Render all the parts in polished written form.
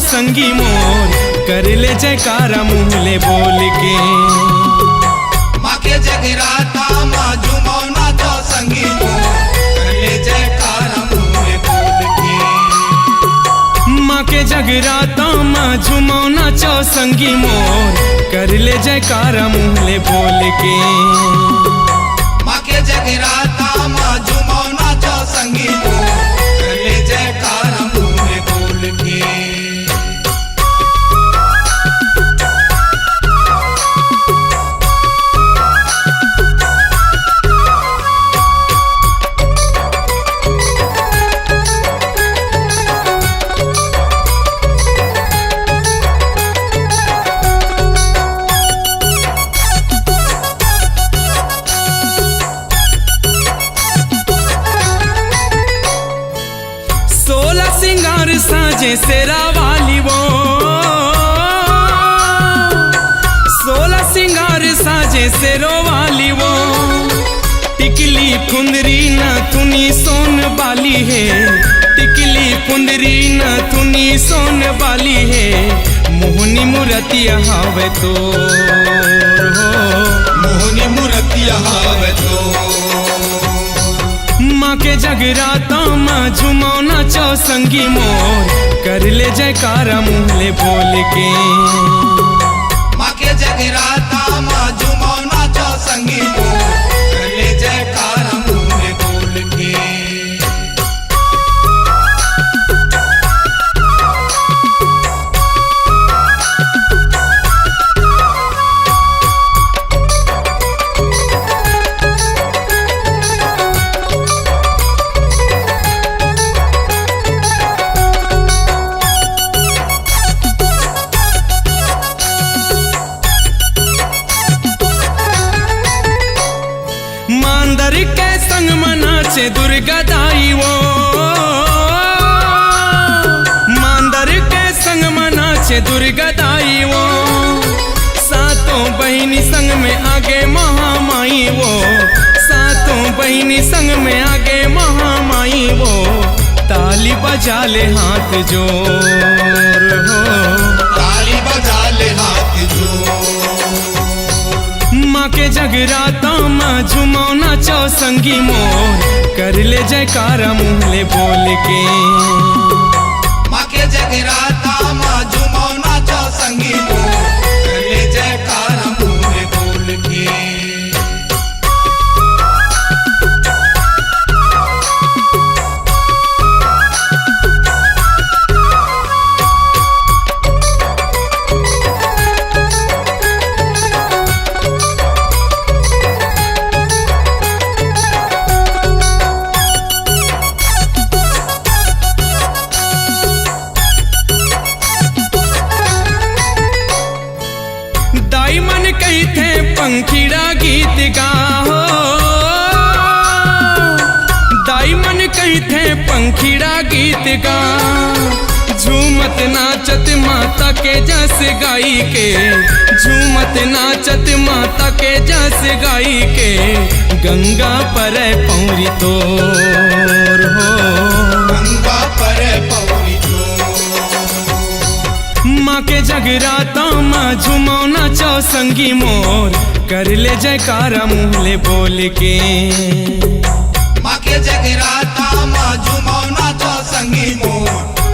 संगी मोर कर ले जयकारा मुँहले बोल के। माँ के जगराता माँ झूमो नाचो संगी मोर कर ले जयकारा मुँहले बोल के। माँ के जगराता माँ झूमो नाचो संगी मोर कर ले जयकारा मुँहले बोल के। माँ के जगराता माँ झूमो नाचो संगी मोर कर ले जयकारा मुँहले बोल के। सिंगार साजे सेरा वाली वो 16 सिंगार साजे सेरो वाली वो टिकली फुंदरी न तुनी सोन वाली है। टिकली फुंदरी न तुनी सोन वाली है। मोहनी मूर्तिया हावे तो मोहनी मूर्तिया हावे तो। माँ के जगराता माँ झूमो नाचो संगी मोर कर ले जयकारा मुँहले बोल के। माँ के जगराता माँ झूमो नाचो संगी मोर कर ले जयकारा मुँहले बोल के। मांदर के संग मनाचे दुर्गा दाई वो मांदर के संग मनाचे दुर्गा दाई वो सातों बहिनी संग में आगे महामाई वो सातों बहिनी संग में आगे महामाई वो ताली बजा ले हाथ जोर हो ताली बजा ले हाथ जोर। माँ के जगराता माँ झूमो नाचो संगी मोर कर ले जयकारा मुँहले बोल के। माँ के जगराता माँ झूमो नाचो संगी मोर कर ले जयकारा मुँहले बोल के। दाई मन कही थे पंखीड़ा गीत गाओ दाई मन कही थे पंखीड़ा गीत गा झूमत नाचत माता के जस गाई के। झूमत नाचत माता के जस गाई के गंगा पर पौरी तोर हो गंगा पर पौरी तो। माँ के जगराता माँ झूमो नाचो संगी मोर कर ले जयकारा मुँहले बोल के। माँ के जगराता माँ झूमो नाचो संगी मोर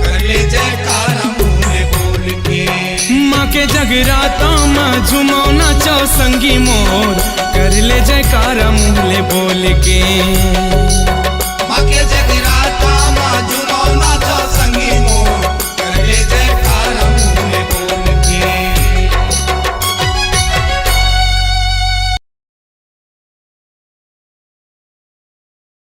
कर ले जयकारा मुँहले बोल के। माँ के जगराता माँ झूमो नाचो संगी मोर कर ले जयकारा मुँहले बोल के।